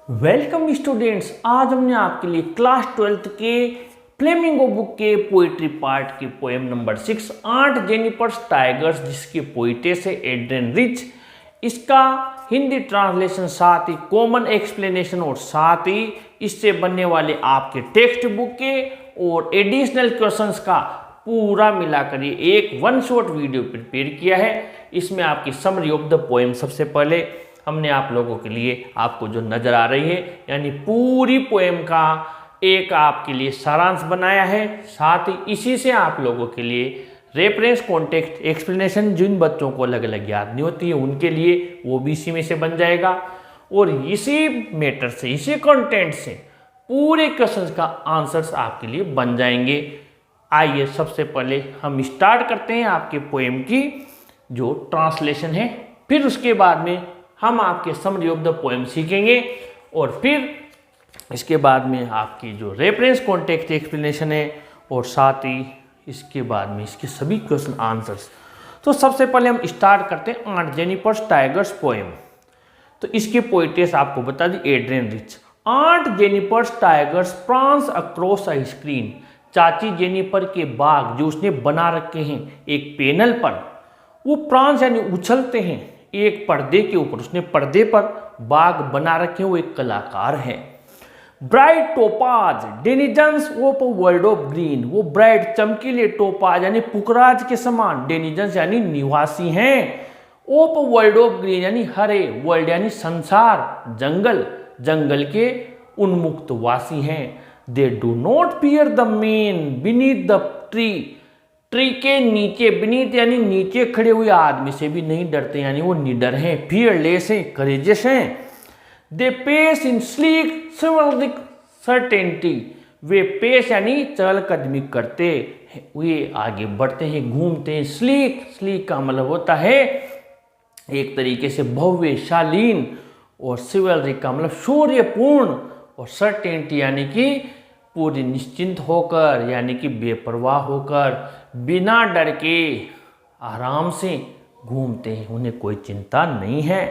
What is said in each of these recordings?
Welcome students, आज हमने आपके लिए क्लास 12th के फ्लेमिंगो बुक के पोइट्री पार्ट की पोएम नंबर 6 आठ जेनिफर्स टाइगर्स जिसकी पोइटेस है एड्रियन रिच, इसका हिंदी ट्रांसलेशन साथ ही कॉमन एक्सप्लेनेशन और साथ ही इससे बनने वाले आपके टेक्स्ट बुक के और एडिशनल क्वेश्चंस का पूरा मिलाकर ये एक वन शॉट वीडियो प्रिपेयर किया है। इसमें आपकी समरी ऑफ द पोएम सबसे पहले हमने आप लोगों के लिए आपको जो नज़र आ रही है यानी पूरी पोएम का एक आपके लिए सारांश बनाया है। साथ ही इसी से आप लोगों के लिए रेफरेंस कॉन्टेक्स्ट एक्सप्लेनेशन जिन बच्चों को अलग अलग याद नहीं होती है उनके लिए वो भी इसी में से बन जाएगा और इसी मैटर से इसी कंटेंट से पूरे क्वेश्चंस का आंसर्स आपके लिए बन जाएंगे। आइए सबसे पहले हम स्टार्ट करते हैं आपके पोएम की जो ट्रांसलेशन है, फिर उसके बाद में हम आपके समरी ऑफ द पोएम सीखेंगे और फिर इसके बाद में आपकी जो रेफरेंस कॉन्टेक्स्ट एक्सप्लेनेशन है और साथ ही इसके बाद में इसके सभी क्वेश्चन आंसर्स। तो सबसे पहले हम स्टार्ट करते हैं आठ जेनिफर्स टाइगर्स पोएम। तो इसकी पोइटेस आपको बता दी एड्रियन रिच। आठ Jennifer's tigers prawns across a screen. चाची जेनिफर के बाग जो उसने बना रखे हैं एक पैनल पर, वो प्रांस यानी उछलते हैं एक पर्दे के ऊपर। उसने पर्दे पर बाग बना रखे, वो एक कलाकार है। Bright topaz denizens of world of green. वो ब्राइट चमकीले टोपाज यानी पुखराज के समान, डेनिजन्स यानी निवासी हैं, ऑफ वर्ल्ड ऑफ ग्रीन यानी हरे, वर्ल्ड यानी संसार, जंगल, जंगल के उन्मुक्त वासी हैं। They do not fear the man beneath the tree. Tree के नीचे, बीनीथ यानी नीचे खड़े हुए आदमी से भी नहीं डरते यानी वो निडर हैं, फियरलेस हैं, करेजियस हैं। They pace in sleek chivalric certainty. वे पेश यानी चहलकदमी करते हैं, वे आगे बढ़ते हैं, घूमते हैं। स्लीक, स्लीक का मतलब होता है एक तरीके से भव्य, शालीन, और सिविलिक का मतलब शौर्यपूर्ण, और सर्टेनिटी यानी कि पूरी निश्चिंत होकर यानी कि बेपरवाह होकर, बिना डर के आराम से घूमते हैं, उन्हें कोई चिंता नहीं है।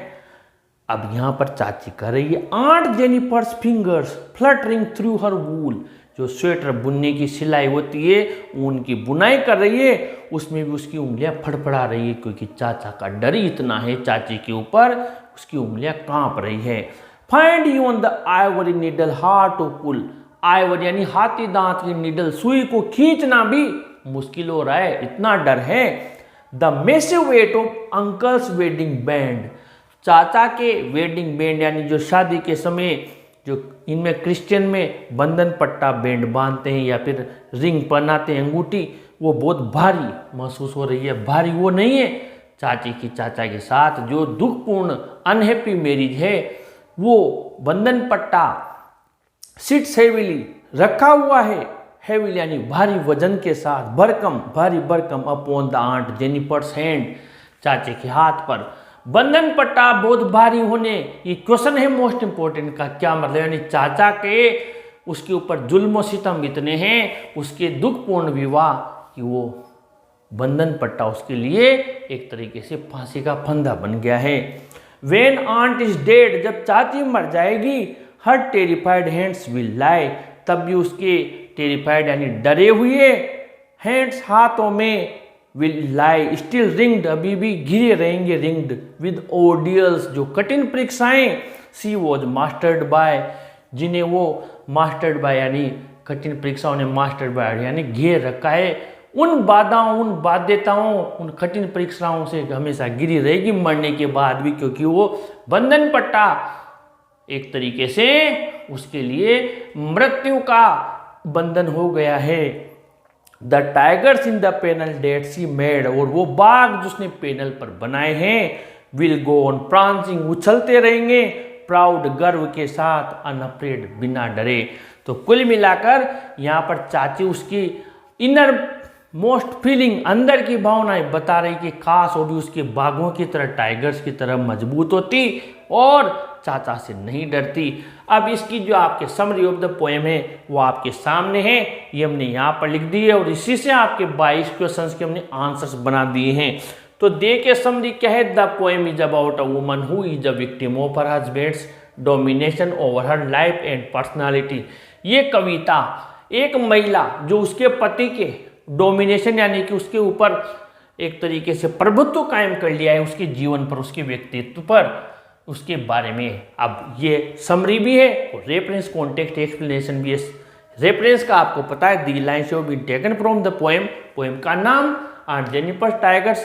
अब यहाँ पर चाची कर रही है आठ Jennifer's fingers fluttering through her वूल। जो स्वेटर बुनने की सिलाई होती है ऊन की बुनाई कर रही है, उसमें भी उसकी उंगलियां फड़फड़ा रही है क्योंकि चाचा का डर ही इतना है चाची के ऊपर, उसकी उंगलियां कांप रही है। Find you on the ivory needle hard to pull. Ivory यानी हाथी दांत की नीडल, सुई को खींचना भी मुश्किल हो रहा है, इतना डर है। The massive weight of uncle's wedding band. चाचा के वेडिंग बैंड यानी जो शादी के समय जो इनमें क्रिश्चियन में बंधन पट्टा बैंड बांधते हैं या फिर रिंग पहनाते हैं अंगूठी, वो बहुत भारी महसूस हो रही है। भारी वो नहीं है, चाची की चाचा के साथ जो दुखपूर्ण अनहैप्पी मैरिज है वो बंधन पट्टा सिट्स हेविली रखा हुआ है, हेविली यानी भारी वजन के साथ, भरकम, भारी भरकम, upon the aunt Jennifer's hand, चाचे के हाथ पर। बंधन पट्टा बहुत भारी होने, ये क्वेश्चन है मोस्ट इंपोर्टेंट का, क्या मतलब यानी चाचा के उसके ऊपर जुल्म सितम इतने हैं, उसके दुखपूर्ण विवाह कि वो बंधन पट्टा उसके लिए एक तरीके से फांसी का फंदा बन गया है। वेन आंट इज डेड, जब चाची मर जाएगी, हर टेरिफाइड हैंड्स विल लाई, तब भी उसके टेरिफाइड यानी डरे हुए हैंड्स हाथों में विल लाई स्टिल रिंग्ड, अभी भी घिरे रहेंगे, रिंग्ड विद ऑर्डियल्स जो कठिन परीक्षाएं। सी वॉज मास्टर्ड बाय, जिन्हें वो मास्टर्ड बाय यानी कठिन परीक्षाओं ने मास्टर्ड बाय यानी घेर रखा है। उन बाधाओं, उन बाध्यताओं, उन कठिन परीक्षाओं से हमेशा घिरी रहेगी मरने के बाद भी, क्योंकि वो बंधन पट्टा एक तरीके से उसके लिए मृत्यु का बंधन हो गया है। The tigers in the panel that she made, और वो बाघ जो उसने पैनल पर बनाए हैं, विल गो ऑन प्रांसिंग, उछलते रहेंगे, प्राउड गर्व के साथ, अनअफ्रेड बिना डरे। तो कुल मिलाकर यहाँ पर चाची उसकी इनर मोस्ट फीलिंग, अंदर की भावनाएं बता रही कि काश वो भी उसके बाघों की तरह, टाइगर्स की तरह मजबूत होती और चाचा से नहीं डरती। अब इसकी जो आपके समरी ऑफ द पोएम है वो आपके सामने है, ये हमने यहाँ पर लिख दी है और इसी से आपके 22 क्वेश्चंस के हमने आंसर्स बना दिए हैं। तो दे के समरी क्या है, the poem is about a woman who is a victim of her husband's domination over her life and personality. ये कविता एक महिला जो उसके पति के डोमिनेशन यानी कि उसके ऊपर एक तरीके से प्रभुत्व कायम कर लिया है उसके जीवन पर, उसके व्यक्तित्व पर, उसके बारे में। अब ये समरी भी है और रेफरेंस कॉन्टेक्स्ट एक्सप्लेनेशन भी है। रेफरेंस का आपको पता है, the lines have been taken from the poem, poem का नाम आर Jennifer tigers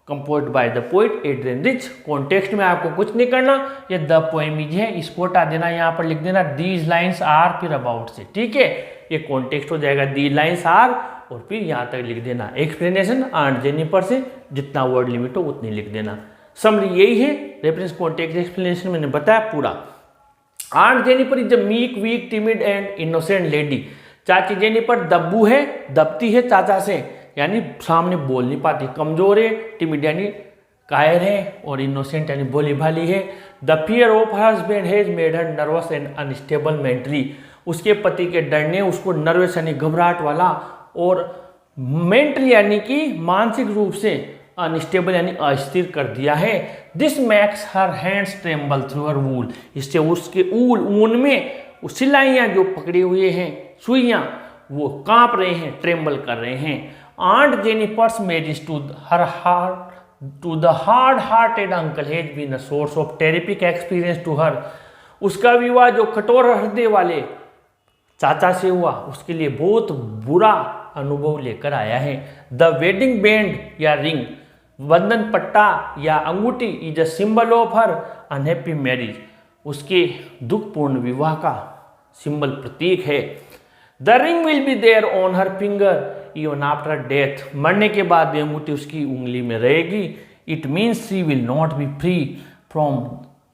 composed by the poet Adrienne Rich. Context में आपको कुछ नहीं करना, ये द पोएम इज है, इसको हटा देना, यहाँ पर लिख देना दीज लाइन्स आर फिर अबाउट से, ठीक है। ये कॉन्टेक्स्ट हो जाएगा दी लाइन्स आर और फिर यहाँ तक लिख देना एक्सप्लेनेशन आर जेनिफर से, जितना वर्ड लिमिट हो उतनी लिख देना। समरी यही है, रेफरेंस कॉन्टेक्स्ट एक्सप्लेनेशन मैंने बताया पूरा। Aunt Jennifer is a meek weak timid and innocent lady. चाची जेनिफर दब्बू है, दबती है चाचा से, यानी सामने बोल नहीं पाती, कमजोर है, टिमिड यानी कायर है, और इनोसेंट यानी भोली भाली है। The fear of her husband has made her nervous and unstable mentally. उसके पति के डर ने उसको नर्वस यानी घबराहट वाला और मेंटली यानी कि मानसिक रूप से अनस्टेबल यानी अस्थिर कर दिया है। This makes her hands tremble through her wool. इससे उसके ऊन में सिलाइयाँ जो पकड़े हुए हैं, सुइयाँ, वो कांप रहे हैं, ट्रेम्बल कर रहे हैं। Aunt Jennifer's marriage to the hard hearted uncle has been a source of terrific experience to her. उसका विवाह जो कठोर हृदय वाले चाचा से हुआ, उसके लिए बहुत बुरा अनुभव लेकर आया है। द वेडिंग बैंड या रिंग, बंधन पट्टा या अंगूठी is a symbol of her unhappy marriage. उसके दुखपूर्ण विवाह का सिंबल, प्रतीक है। The ring will be there on her finger even after death. मरने के बाद ये अंगूठी उसकी उंगली में रहेगी। It means she will not be free from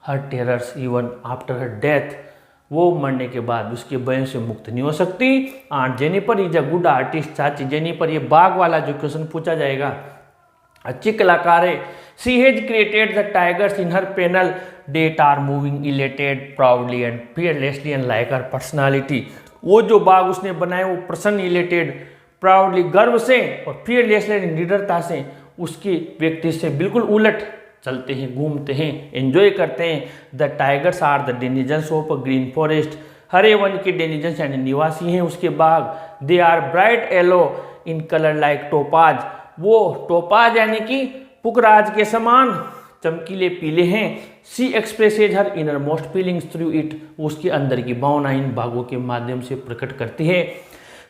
her terrors even after her death. वो मरने के बाद उसके भय से मुक्त नहीं हो सकती। Aunt Jennifer is a good artist. चाची जेनिफर, ये बाघ वाला जो क्वेश्चन पूछा जाएगा, अच्छी कलाकार है। She has created the tigers in her panel that are moving elated proudly and fearlessly and like her personality. वो जो बाघ उसने बनाए वो प्रसन्न, इलेटेड, प्राउडली गर्व से और फियरलेसली निडरता से उसके व्यक्ति से बिल्कुल उलट चलते हैं, घूमते हैं, एंजॉय करते हैं। The tigers are the denizens of a green forest. हरे वन के डेनिजन्स यानी निवासी हैं उसके बाघ। They are bright yellow in colour like topaz. वो टोपाज यानी कि पुखराज के समान चमकीले पीले हैं। She expresses her innermost feelings through it. उसके अंदर की भावना इन बाघों के माध्यम से प्रकट करती है।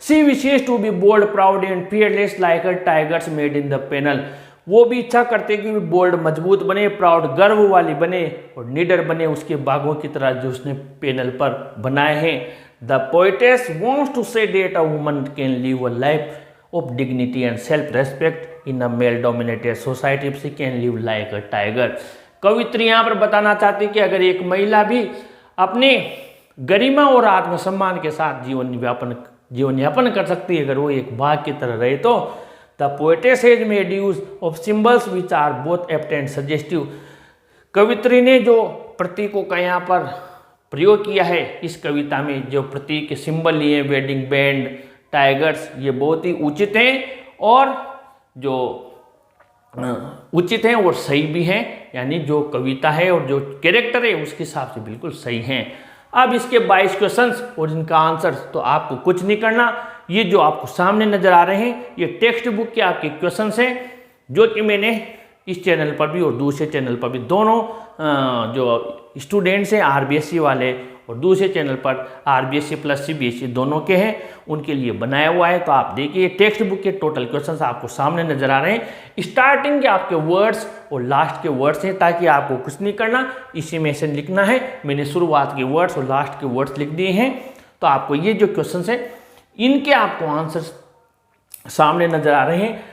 She wishes to be bold proud and fearless like her tigers made in the panel. वो भी इच्छा करते कि बोल्ड मजबूत बने, प्राउड गर्व वाली बने और निडर बने उसके बाघों की तरह जो उसने पैनल पर बनाए हैं। The poetess wants to say that a woman can live a life of dignity and self respect in a male dominated society if she can live like a tiger. कवित्री यहाँ पर बताना चाहती कि अगर एक महिला भी अपने गरिमा और आत्मसम्मान के साथ जीवन यापन कर सकती है, अगर वो एक बाघ की तरह रहे तो। The poetess has made use of symbols which are both apt and suggestive. कवित्री ने जो प्रतीकों का यहाँ पर प्रयोग किया है इस कविता में, जो प्रतीक के सिंबल लिए वेडिंग बैंड, टाइगर्स, ये बहुत ही उचित हैं और जो उचित हैं और सही भी हैं, यानी जो कविता है और जो कैरेक्टर है उसके हिसाब से बिल्कुल सही हैं। अब इसके 22 क्वेश्चंस और इनका आंसर, तो आपको कुछ नहीं करना। ये जो आपको सामने नजर आ रहे हैं ये टेक्स्ट बुक के आपके क्वेश्चंस हैं, जो कि मैंने इस चैनल पर भी और दूसरे चैनल पर भी, दोनों जो स्टूडेंट्स हैं आरबीएसई वाले और दूसरे चैनल पर आरबीएसई प्लस सीबीएसई दोनों के हैं, उनके लिए बनाया हुआ है। तो आप देखिए टेक्स्ट बुक के टोटल क्वेश्चंस आपको सामने नजर आ रहे हैं। स्टार्टिंग के आपके वर्ड्स और लास्ट के वर्ड्स हैं, ताकि आपको कुछ नहीं करना, इसी में से लिखना है। मैंने शुरुआत के वर्ड्स और लास्ट के वर्ड्स लिख दिए हैं। तो आपको ये जो क्वेश्चंस हैं इनके आपको आंसर सामने नजर आ रहे हैं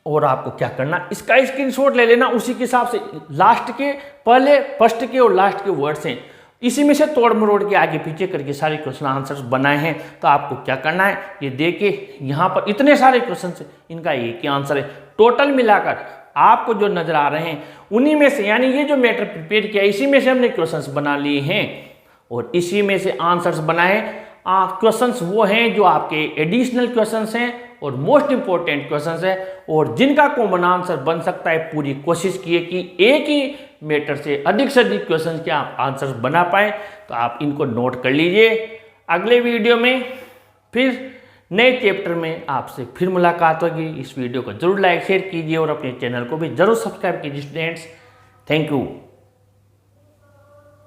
और आपको क्या करना, इसका स्क्रीनशॉट ले लेना। उसी के हिसाब से लास्ट के पहले फर्स्ट के और लास्ट के वर्ड्स हैं, इसी में से तोड़ मरोड़ के आगे पीछे करके सारे क्वेश्चन आंसर्स बनाए हैं। तो आपको क्या करना है, ये देखिए यहाँ पर इतने सारे क्वेश्चन हैं, इनका एक ही आंसर है। टोटल मिलाकर आपको जो नजर आ रहे हैं उन्हीं में से, यानी ये जो मैटर प्रिपेयर किया इसी में से हमने क्वेश्चंस बना लिए हैं और इसी में से आंसर्स बनाए। क्वेश्चंस वो हैं जो आपके एडिशनल क्वेश्चंस हैं और मोस्ट इंपॉर्टेंट क्वेश्चंस है और जिनका कॉमन आंसर बन सकता है। पूरी कोशिश की है कि एक ही मैटर से अधिक क्वेश्चन के आप आंसर्स बना पाए, तो आप इनको नोट कर लीजिए। अगले वीडियो में फिर नए चैप्टर में आपसे फिर मुलाकात होगी। इस वीडियो को जरूर लाइक शेयर कीजिए और अपने चैनल को भी जरूर सब्सक्राइब कीजिए स्टूडेंट्स। Thank you.